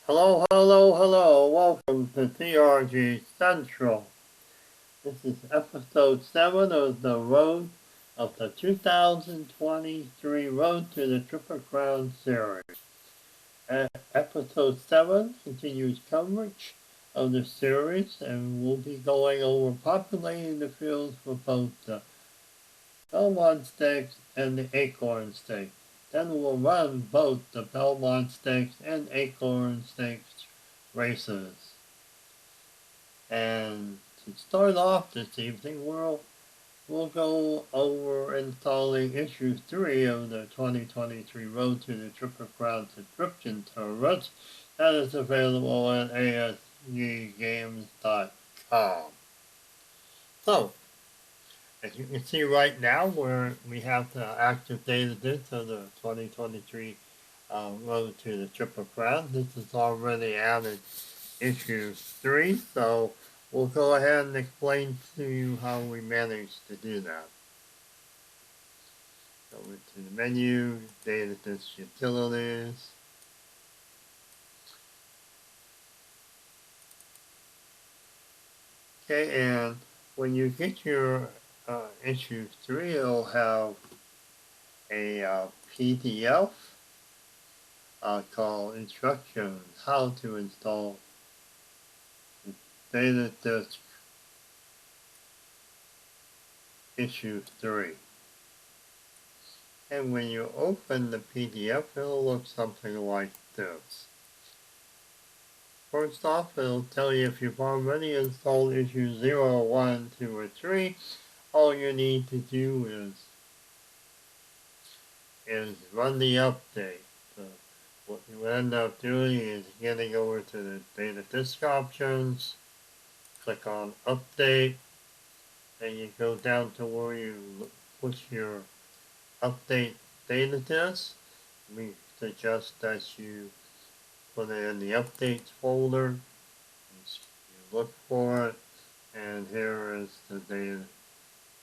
Hello, hello, hello. Welcome to TRG Central. This is episode 7 of the Road of the 2023 Road to the Triple Crown Series. Episode 7 continues coverage of the series and we'll be going over populating the fields for both the Belmont Stakes and the Acorn Stakes. Then we'll run both the Belmont Stakes and Acorn Stakes races. And to start off this evening, we'll go over installing issue 3 of the 2023 Road to the Triple Crown subscription service that is available at asggames.com. So, as you can see right now, we have the active data disc of the 2023 Road to the Triple Crown. This is already added issue 3, so we'll go ahead and explain to you how we managed to do that. Go into the menu, data disc utilities. Okay, and when you get your issue 3, it'll have a PDF called Instructions How to Install the Data Disk Issue 3. And when you open the PDF, it'll look something like this. First off, it'll tell you if you've already installed issues 0, 1, 2, or 3, all you need to do is run the update. So what you end up doing is getting over to the data disk options, click on update, and you go down to where you push your update data disk. We suggest that you put it in the updates folder. You look for it, and here is the data,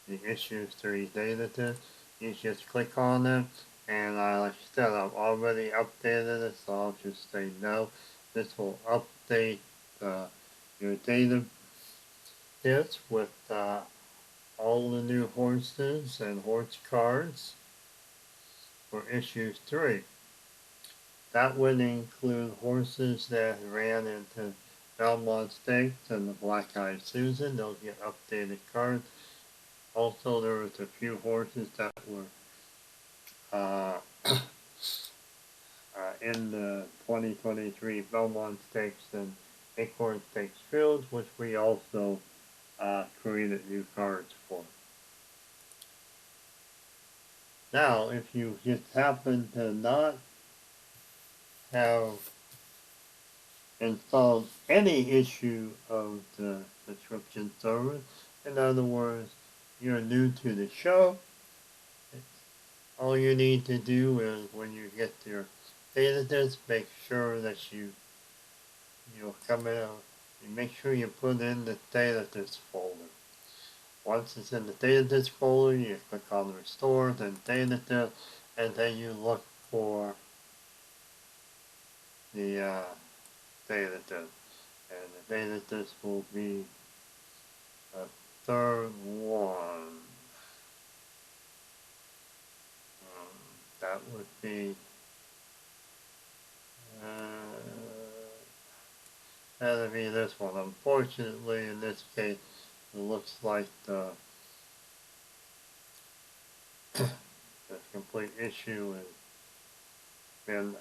the issue 3 data disk. You just click on it, and like I said, I've already updated it, so I'll just say no. This will update your data disk with all the new horses and horse cards for issue 3. That would include horses that ran into Belmont Stakes and the Black Eyed Susan. They'll get updated cards. Also, there was a few horses that were in the 2023 Belmont Stakes and Acorn Stakes fields, which we also created new cards for. Now, if you just happen to not have installed any issue of the subscription service, in other words, you're new to the show, all you need to do is when you get your data disk, make sure that you come in, you make sure you put in the data disk folder. Once it's in the data disk folder, you click on Restore, then Data Disk, and then you look for the data disk. And the data disk will be the third one. That would be that would be this one. Unfortunately, in this case, it looks like the complete issue has been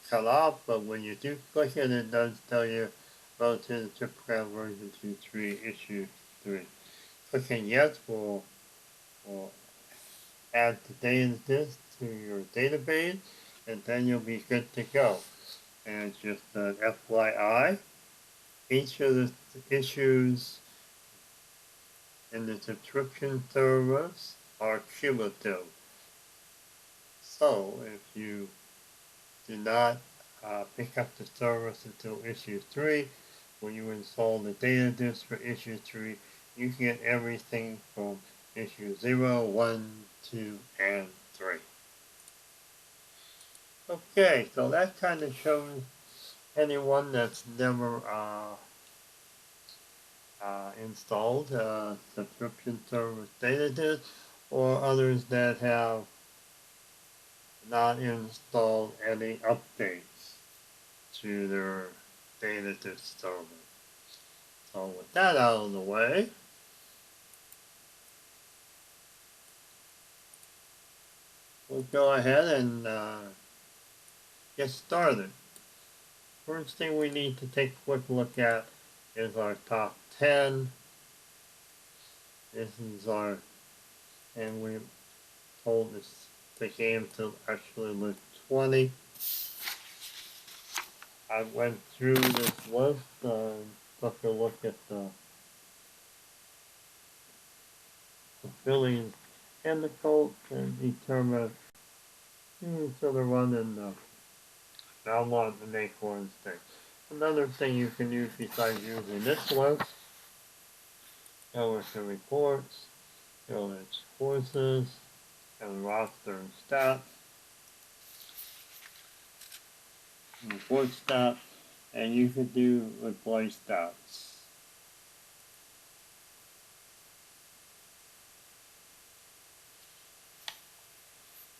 cut off, but when you do click it, it does tell you go to the Triple Crown version 2.3 issue 3. Clicking yes will add the data disk to your database, and then you'll be good to go. And just an FYI, each of the issues in the subscription service are cumulative. So if you do not pick up the service until issue 3, when you install the data disk for issue 3, you get everything from issue 0, 1, 2, and 3. Okay, so that kind of shows anyone that's never installed subscription service data disk, or others that have not installed any updates to their data disk server. So with that out of the way, we'll go ahead and get started. First thing we need to take a quick look at is our top 10. This is our, and we told this the game to actually list 20. I went through this list and took a look at the Phillies and the Colts and determined so they're running the Belmont and Acorn Stakes. Another thing you can use besides using this list, go to reports, go to courses, and roster and stats, report stats, and you could do replace stats.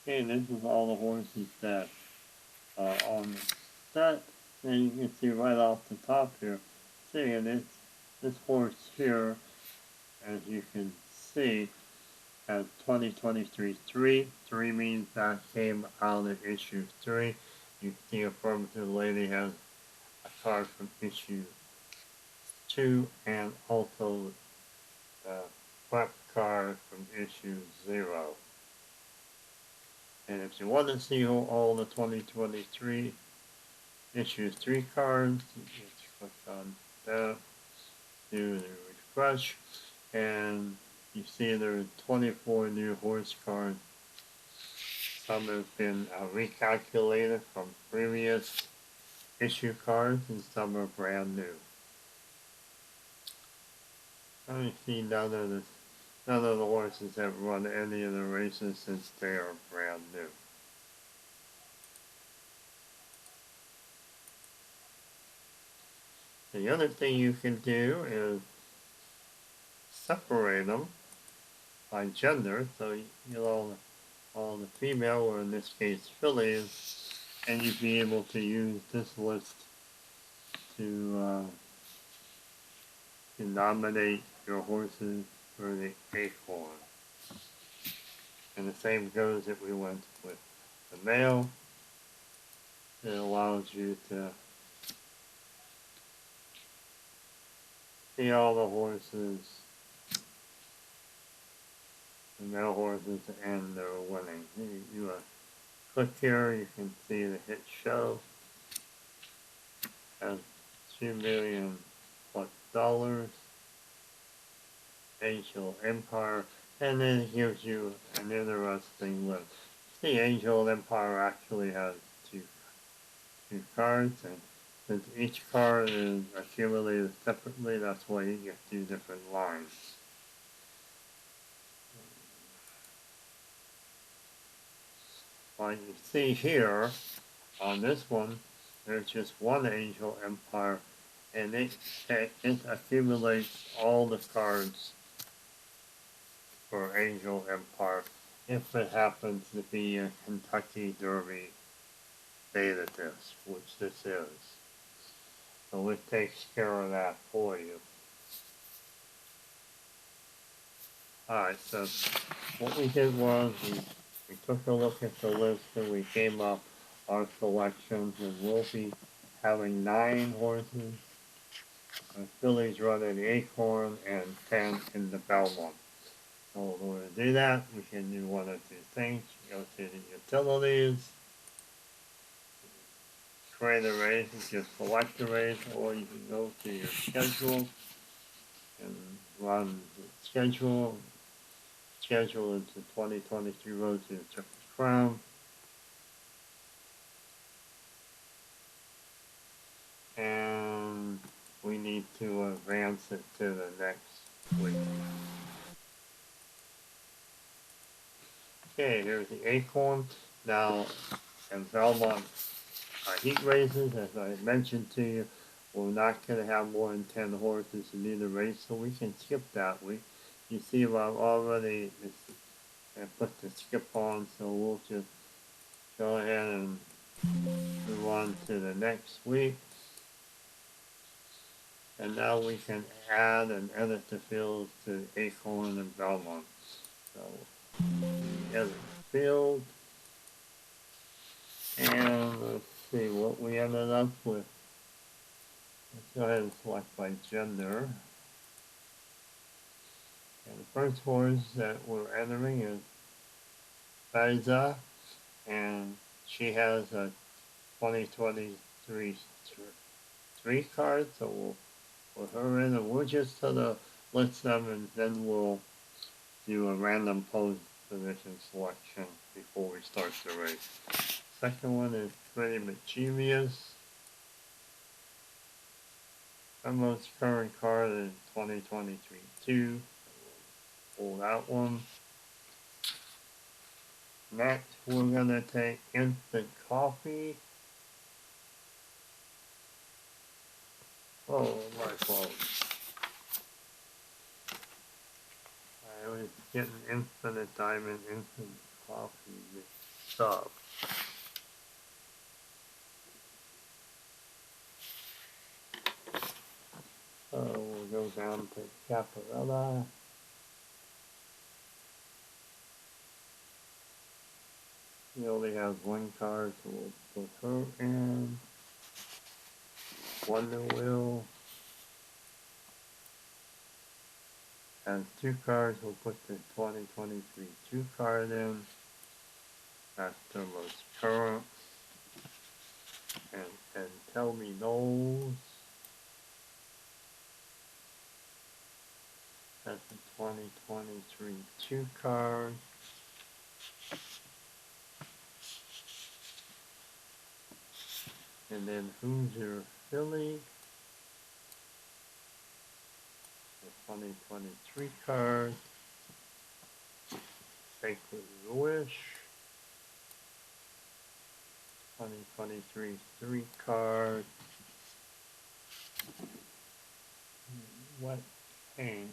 Okay, this is all the horses that are on the set. And you can see right off the top here, and this horse here, as you can see, has 2023 3. 3 means that came out of issue 3. You can see Affirmative Lady has a card from issue 2 and also the prep card from issue 0. And if you want to see all the 2023 issue 3 cards, you just click on that, do the refresh, and you see there are 24 new horse cards. Some have been recalculated from previous issue cards, and some are brand new. I see none of the horses have run any of the races since they are brand new. The other thing you can do is separate them by gender, so you know all the female, or in this case fillies, and you'd be able to use this list to nominate your horses for the Acorn. And the same goes if we went with the male. It allows you to see all the horses, the male horses, and their winning. You click here, you can see the hit show has $2 million plus dollars. Angel Empire, and then it gives you an interesting list. The Angel Empire actually has two cards, and since each card is accumulated separately, that's why you get two different lines. Like you see here, on this one, there's just one Angel Empire, and it accumulates all the cards for Angel Empire if it happens to be a Kentucky Derby beta disc, which this is. So it takes care of that for you. Alright, so what we did was we took a look at the list and we came up our selections, and we'll be having 9 horses. Fillies running the Acorn and 10 in the Belmont. So in order to do that, we can do one of two things. Go to the utilities, create a race, and just select a race, or you can go to your schedule and run the schedule. Schedule is the 2023 Road to the Triple Crown. And we need to advance it to the next week. Okay, here's the Acorn. Now, in Belmont heat races, as I mentioned to you. We're not going to have more than 10 horses in either race, so we can skip that week. You see, I've already put the skip on, so we'll just go ahead and move on to the next week. And now we can add and edit the fields to Acorn and Belmont. So, edit the field. And let's see what we ended up with. Let's go ahead and select by gender. And the first horse that we're entering is Faiza, and she has a 2023 3 card, so we'll put her in, and we're just gonna list them, and then we'll do a random pose position selection before we start the race. Second one is Pretty Mischievous. Our most current card is 2023-2. Pull that one. Next, we're gonna take Instant Coffee. Oh, my fault. I was getting Infinite Diamond, Instant Coffee mixed up. So we'll go down to Caparella. He only has one card, so we'll put her in. Wonder Wheel has 2 cards, we'll put the 2023 2 card in. That's the most current. And Tell Me Knows. That's the 2023 2 card. And then Who's Your Filly? The 2023 card. Sacred Wish. 2023 3 card. What Paint?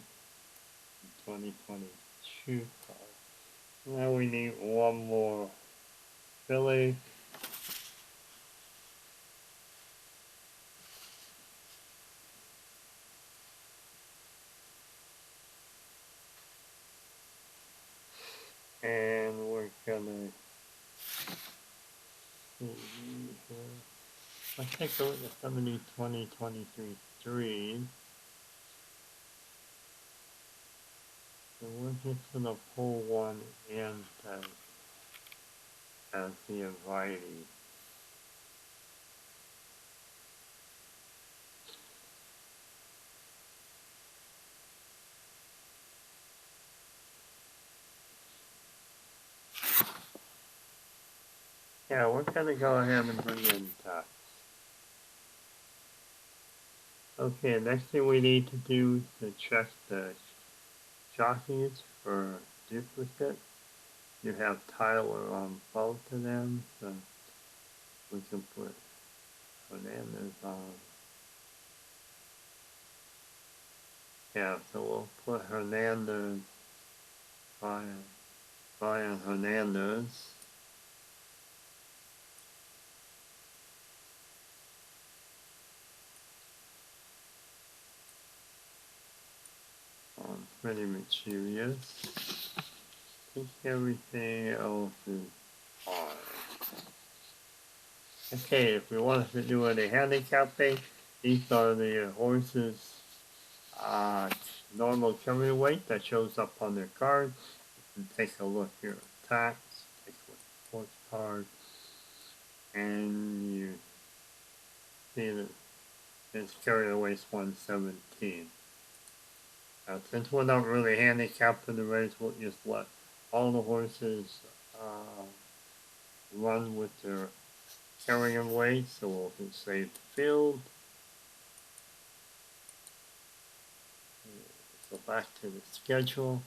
2022 card. Now we need one more filly. And we're gonna see here. Let's take a look at some of these 2023 3s. So we're just gonna pull one in as the invitee. Yeah, we're gonna go ahead and bring in Tux. Okay, next thing we need to do is to check the jockeys for duplicate. You have Tyler on both of them, so we can put Hernandez on. Yeah, so we'll put Hernandez, Brian Hernandez. Pretty Mischievous. I think everything else is fine. Okay, if we wanted to do any handicapping, these are the horses' normal carry weight that shows up on their card. You can take a look here at tax, take a look at sports card, and you see that it's carry weight 117. Now, since we're not really handicapped in the race, we'll just let all the horses run with their carrying weight, so we'll just save the field. So back to the schedule.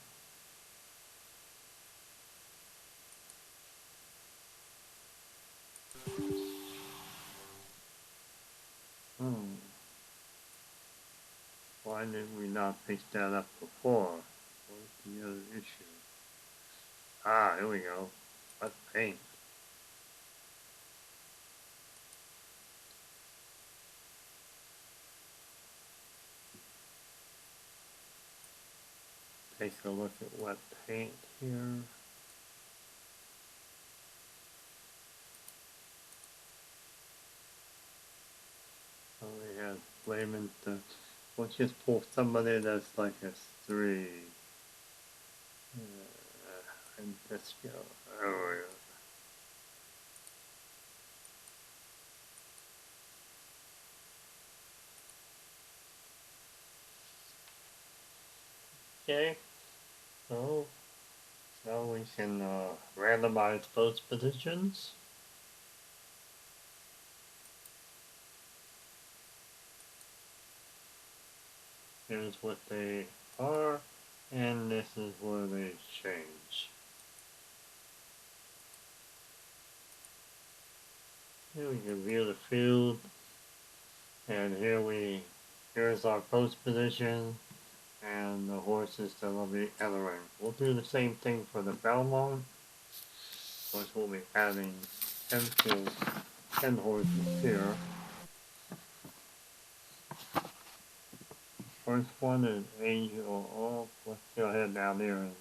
Why did we not pick that up before? What's the other issue? Ah, here we go. What paint? Take a look at what paint here. Oh, we have Belmont. We'll just pull somebody that's like a 3. And let's go. Oh, yeah. Okay. So now we can randomize those positions. Here's what they are, and this is where they change. Here we can view the field, and here's our post position, and the horses that will be entering. We'll do the same thing for the Belmont, which we'll be adding 10 horses here. First one is Angel. Oh, let's go ahead down there and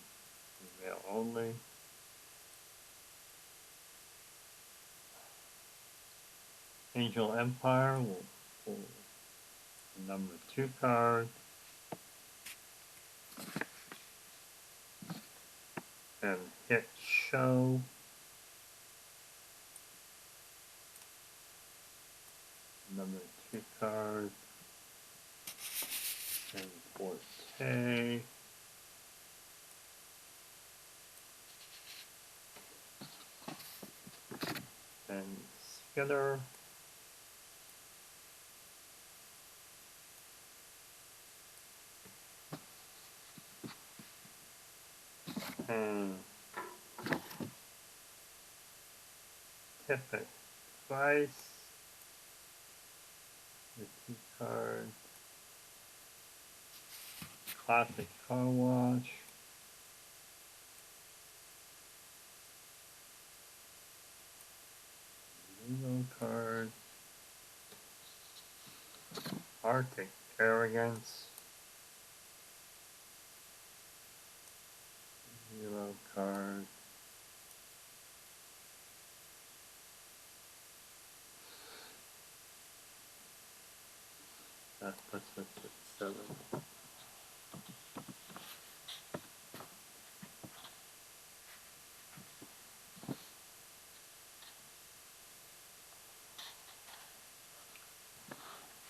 email only. Angel Empire will pull the number 2 card. And hit show. Number 2 card. And Forte. And Skidder. And Typic Price. The 2 card. Classic Car Wash. Lilo card. Arctic Arrogance. Lilo card. That puts us at 7.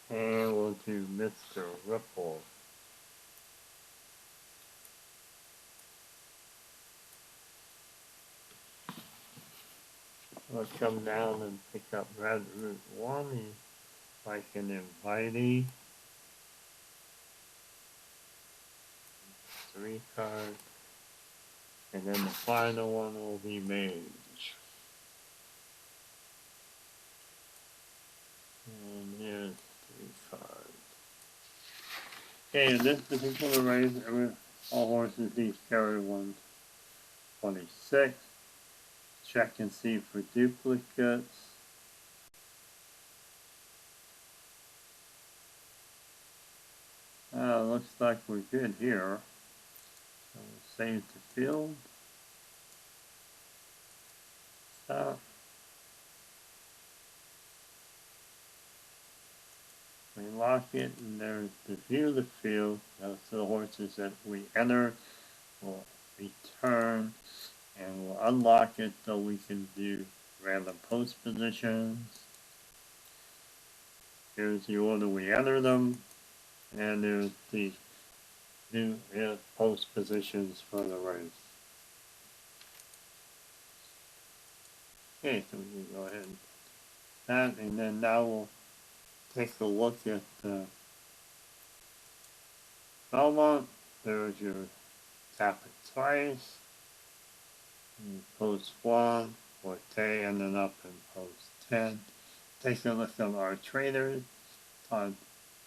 And we'll do Mr. Ripple. We'll come down and pick up Red Route 1. He's like an invitee. 3 card. And then the final one will be Mage. And here's 3 cards. Okay, in this particular race, all horses each carry 126. Check and see for duplicates. Looks like we're good here. So we'll save the field. Stop. We lock it, and there's the view of the field. Those are the horses that we enter. We'll return, and we'll unlock it so we can do random post positions. Here's the order we enter them, and there's the new post positions for the race. Okay, so we can go ahead and that, and then now we'll take a look at Belmont. There's your tap it twice. Post 1, Forte ended up in post 10. Take a look at our traders. Todd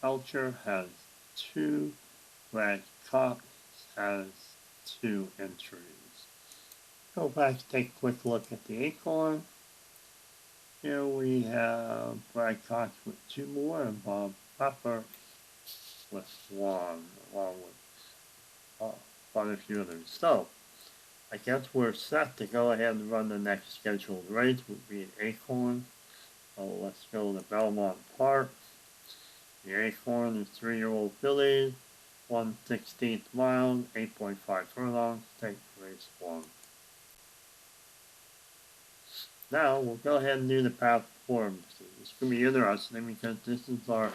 Belcher has 2. Brad Cox has 2 entries. Go back, take a quick look at the Acorn. Here we have Brad Cox with 2 more and Bob Pepper with 1, along with quite a few others. So, I guess we're set to go ahead and run the next scheduled race, would be Acorn. So let's go to Belmont Park. The Acorn is 3-year-old fillies, 1/16 mile, 8.5 furlongs, take race 1. Now we'll go ahead and do the path forms. It's going to be interesting because this is our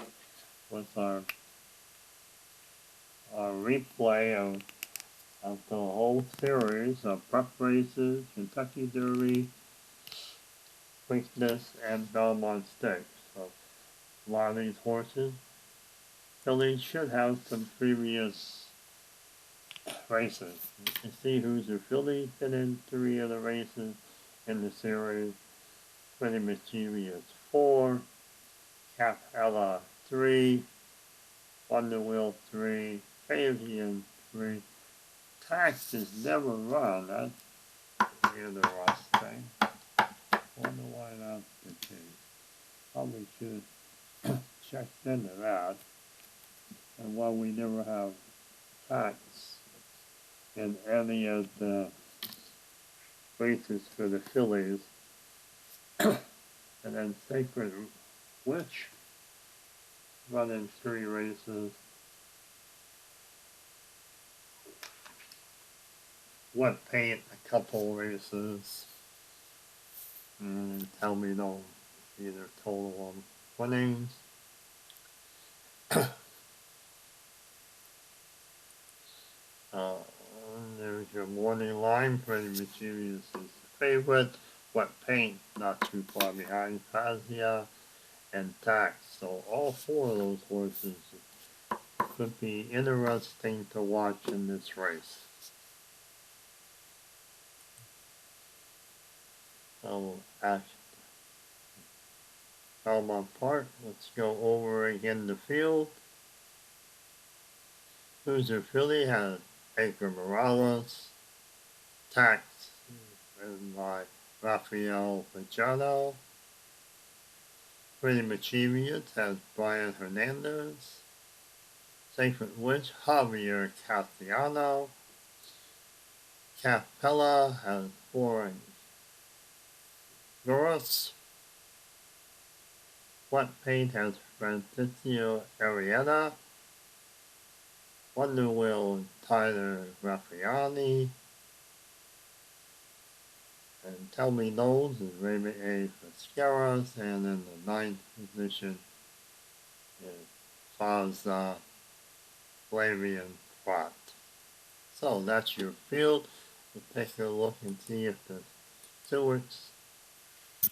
replay of the whole series of prep races, Kentucky Derby, Preakness, and Belmont Stakes. So a lot of these horses, fillies should have some previous races. You can see who's the fillies been in 3 of the races in the series. Pretty Mischievous 4, Capella 3, Wonder Wheel 3, Fabian 3. Tax has never run. That's the interesting. Wonder why that's the case. Probably should check into that. And why we never have tax in any of the races for the fillies. And then Sacred Witch running 3 races. Wet Paint a couple races. And Tell Me No either total on winnings. There's your morning line. Pretty Mischievous is the favorite. Wet Paint not too far behind Fazia and Tax. So all 4 of those horses could be interesting to watch in this race. So at Belmont Park, let's go over again the field. Loser filly has Edgar Morales, Tax, and by Rafael Machado. Pretty Mischievous has Brian Hernandez. Sacred Witch, Javier Castellano. Capella has 4 Goros. Wet Paint has Francisco Arietta. Wonder Wheel, Tyler Raffiani. And Tell Me Knowles is Raymond A. Fiscaras. And in the 9th position is Fazza Flavian Pratt. So that's your field. We'll take a look and see if the stewards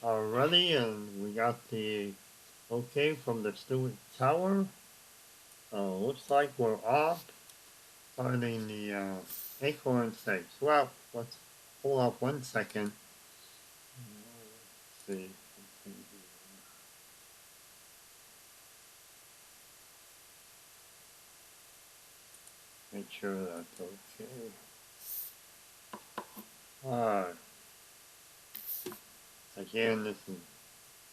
are ready. And we got the okay from the Stewart Tower. Looks like we're off. Starting the Acorn Stakes. Well, let's hold up 1 second. Let's see. Make sure that's okay. Alright. Again, this is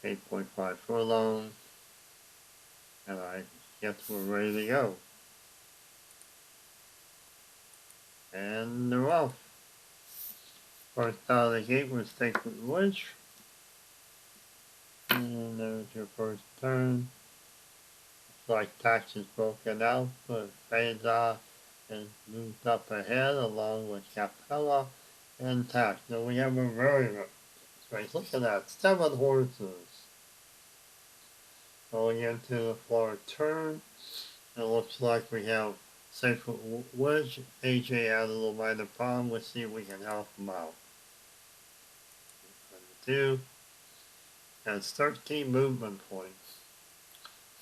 8.5 furlongs. And I guess we're ready to go. And they're off. First out of the gate was Sacred Witch. And there's your first turn. Looks like Tax is broken out, but Feza has moved up ahead along with Capella and Tax. Now we have a very race. Look at that, 7 horses going into the fourth turn. It looks like we have Sacred Witch. AJ had a little minor problem. Let's see if we can help him out. 2 has 13 movement points.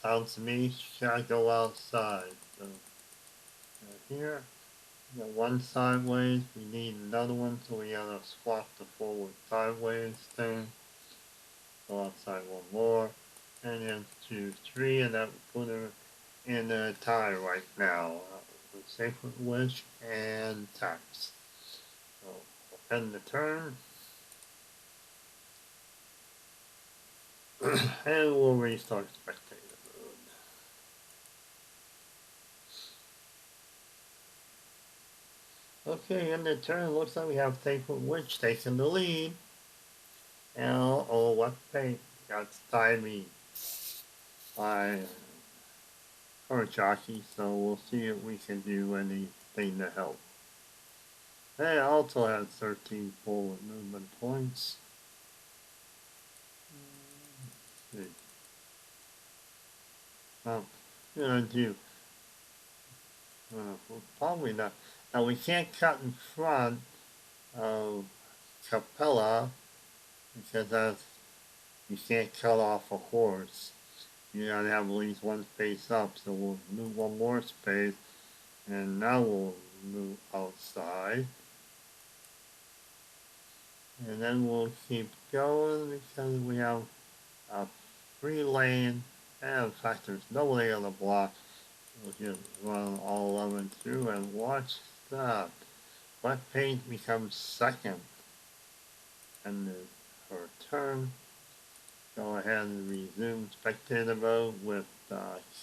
Sounds to me, should go outside. So here, we got 1 sideways. We need another one, so we gotta swap the forward sideways thing. Go outside 1 more, and then 2, 3, and that would put her in a tie right now. Sacred Wish and Tax. So we'll end the turn. And we'll restart spectator mode. Okay, in the turn, looks like we have Sacred Witch taking the lead. And oh, what paint got stymied by her jockey, so we'll see if we can do anything to help. They also had 13 forward movement points. Let's see. Well, gonna do. Probably not. Now we can't cut in front of Capella because that's you can't cut off a horse. You gotta have at least one space up. So we'll move one more space, and now we'll move outside. And then we'll keep going because we have a free lane, and in fact there's nobody on the block. We'll just run all 11 through and watch that. Wet paint becomes second. And her turn. Go ahead and resume spectator mode with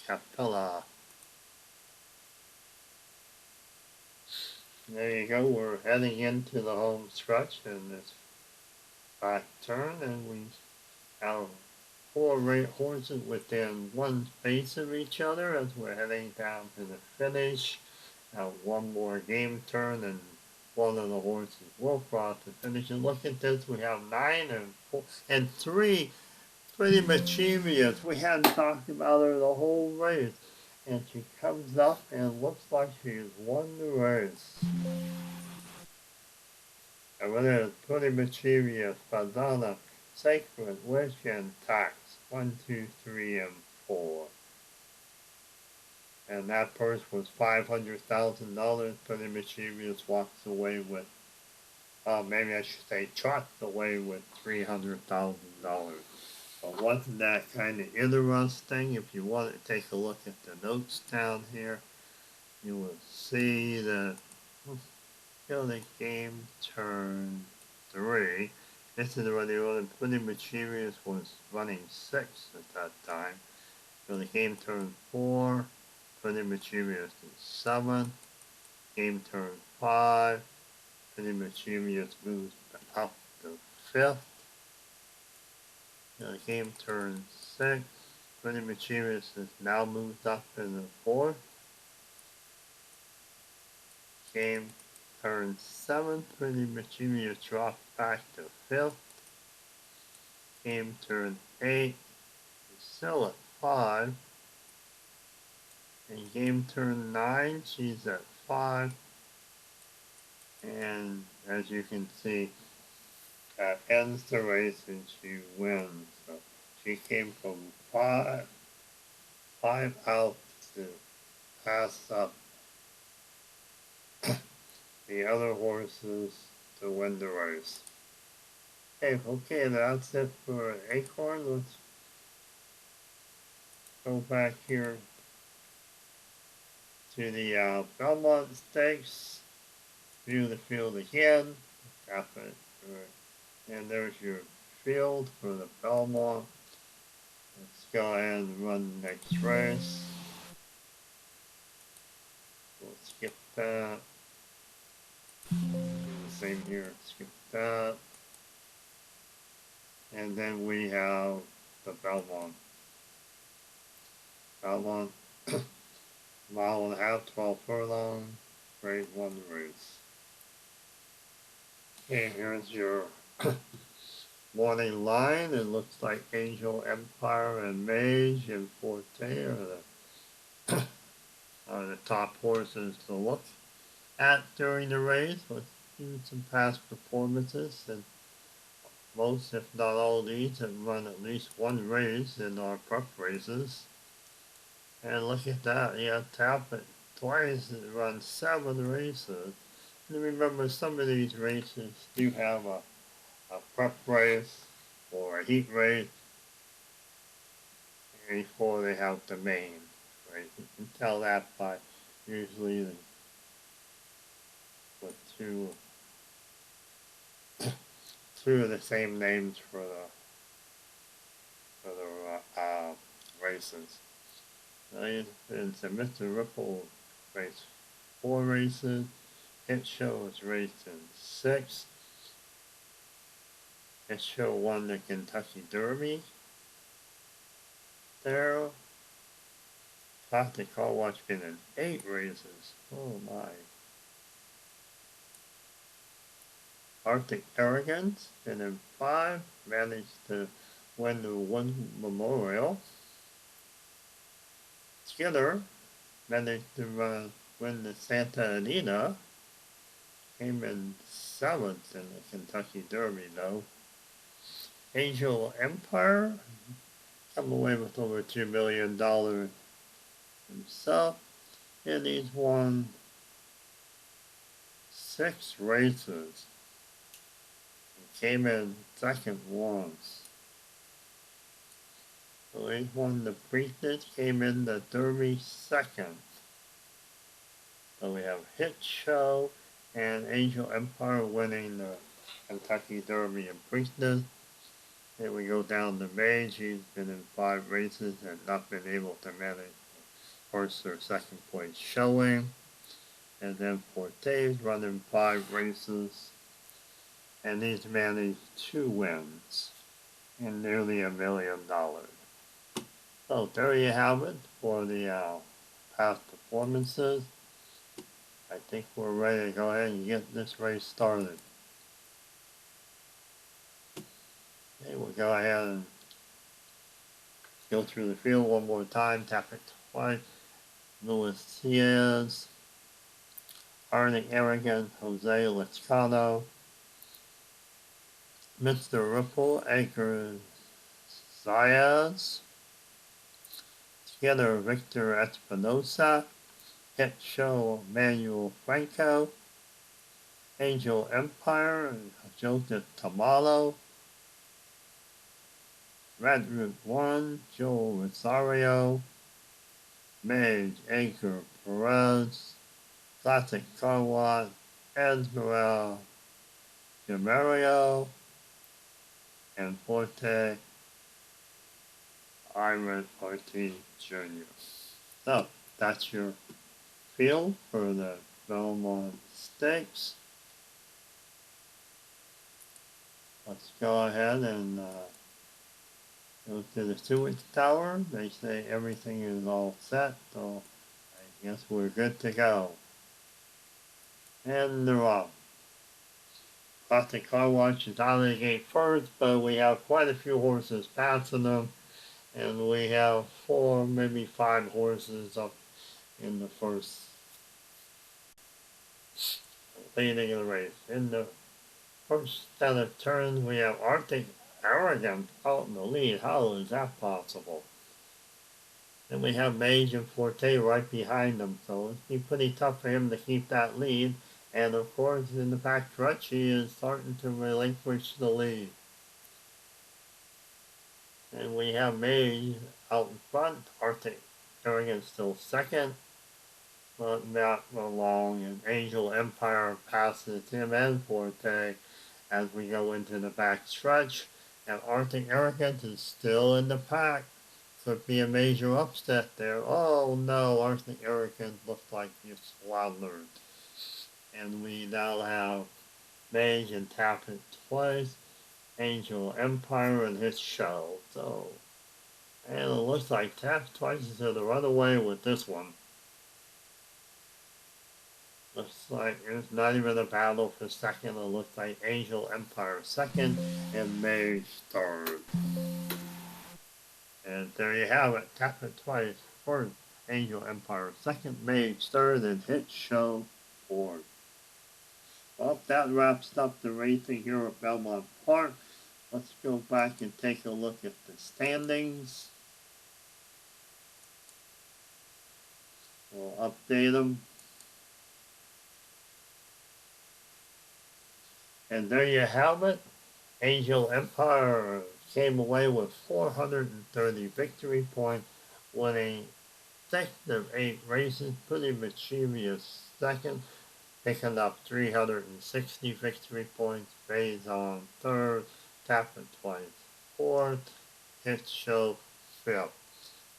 Capella. There you go, we're heading into the home stretch in this back turn, and we have 4 horses within one space of each other as we're heading down to the finish. Now one more game turn and one of the horses will cross the finish. And look at this, we have 9 and 4 and 3 pretty mischievous. We hadn't talked about her the whole race. And she comes up and looks like she's won the race. And with it is pretty mischievous, Fazana, Sacred, Wish, and Tax. 1, 2, 3, and 4. And that purse was $500,000. Pretty mischievous walks away with, maybe I should say, trots away with $300,000. But wasn't that kind of interesting? If you want to take a look at the notes down here, you will see that the game turn 3. This is where the other pretty mischievous was running 6 at that time. So the game turn 4, pretty mischievous is 7. Game turn 5, pretty mischievous moves up to 5th. The game turn 6, pretty mischievous is now moved up in the 4th. Game turn 7, pretty mischievous drops back to 5th. Game turn 8, still at 5. And game turn 9, she's at 5. And as you can see, that ends the race and she wins. So she came from 5 out to pass up the other horses to win the race. Okay, that's it for Acorn. Let's go back here to the Belmont Stakes. View the field again. And there's your field for the Belmont. Let's go ahead and run the next race. We'll skip that. Same here, skip that. And then we have the Belmont. Belmont, mile and a half, 12 furlong, grade 1 race. Okay, here's your morning line. It looks like Angel Empire and Mage and Forte are the top horses to look at during the race. Let's do some past performances, and most, if not all, of these have run at least one race in our prep races. And look at that, Tappet twice and run 7 races. And remember, some of these races do have a prep race or a heat race before they have the main race. You can tell that by usually with two of the same names for the races. And so Mr. Ripple raced 4 races. Hit Show was raced in 6. Hit Show won the Kentucky Derby. There. Classic Car Wash been in 8 races. Oh my. Arctic Arrogance been in 5. Managed to win the 1 Memorial. Skinner managed to win the Santa Anita. Came in 7th in the Kentucky Derby though. Angel Empire come away with over $2 million himself, and he's won 6 races. He came in 2nd once. So he won the Preakness, came in the Derby 2nd. So we have Hit Show and Angel Empire winning the Kentucky Derby and Preakness. Then we go down to Mage. He's been in 5 races and not been able to manage first or second place showing. And then Forte's running 5 races. And he's managed 2 wins and nearly $1 million. So there you have it for the past performances. I think we're ready to go ahead and get this race started. Okay, we'll go ahead and go through the field one more time. Tap it twice. Luis Diaz, Arctic Arrogant, Jose Lezcano, Mr. Ripple, Acorn Stakes, Skinner Victor Espinosa, Hit Show Manuel Franco, Angel Empire, Joseph Tamalo, Red Route 1, Joel Rosario, Mage Anchor Perez, Classic Car Wash, Esmeralda Jamario, and Forte Iron Ortiz Jr. So that's your field for the Belmont Stakes. Let's go ahead and go to the sewage tower. They say everything is all set, so I guess we're good to go. And they're off. Classic Car Wash is out of the gate first, but we have quite a few horses passing them. And we have 4, maybe 5 horses up in the first leading of the race. In the first set of turns, we have Arctic Arrogant out in the lead. How is that possible? Then we have Mage and Forte right behind them, so it'd be pretty tough for him to keep that lead. And of course, in the back stretch, he is starting to relinquish the lead. And we have Mage out in front. Arctic Arrogant still second, but not long. And Angel Empire passes him and Forte as we go into the back stretch. And Arctic Arrogant is still in the pack. Could be a major upset there. Oh no, Arctic Arrogant looks like he's slaughtered. And we now have Mage and Tap It twice, Angel Empire and His Show. So, and it looks like Tap Twice is going to run away with this one. Looks like it's not even a battle for second. It looks like Angel Empire second and Mage third. And there you have it. Tap It Twice for Angel Empire second, Mage third, and Hit Show fourth. Well, that wraps up the racing here at Belmont Park. Let's go back and take a look at the standings. We'll update them. And there you have it. Angel Empire came away with 430 victory points, winning 6th of 8 races, putting mischievous second, picking up 360 victory points, Bayes on third, Tapper twice fourth, Hit Show fifth.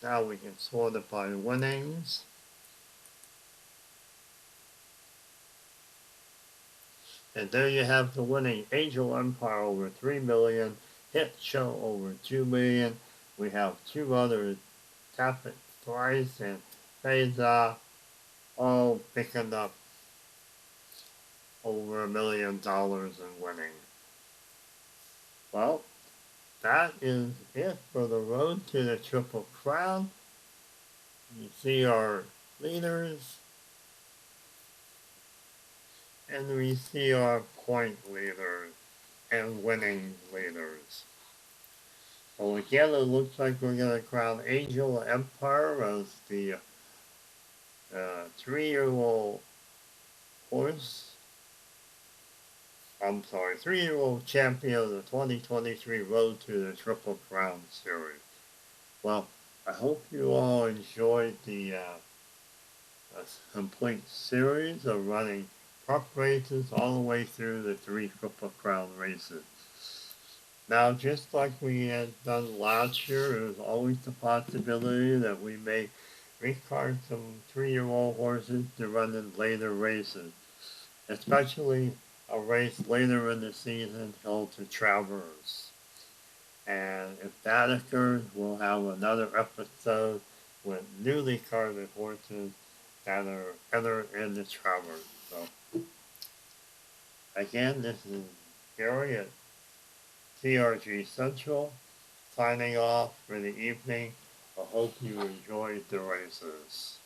Now we can sort it by winnings. And there you have the winning Angel Empire over 3 million, Hit Show over 2 million. We have two others, Tapper twice and Bayes all picking up over $1 million in winning. Well, that is it for the road to the Triple Crown. You see our leaders, and we see our point leaders and winning leaders. So again, it looks like we're going to crown Angel Empire as the 3-year-old horse. I'm sorry, 3-year-old champion of the 2023 Road to the Triple Crown Series. Well, I hope you all enjoyed the complete series of running prep races all the way through the 3 Triple Crown races. Now, just like we had done last year, there's always the possibility that we may recard some 3-year-old horses to run in later races, especially a race later in the season held to Traverse. And if that occurs, we'll have another episode with newly carded horses that are entered in the Traverse. So, again, this is Gary at TRG Central, signing off for the evening. I hope you enjoyed the races.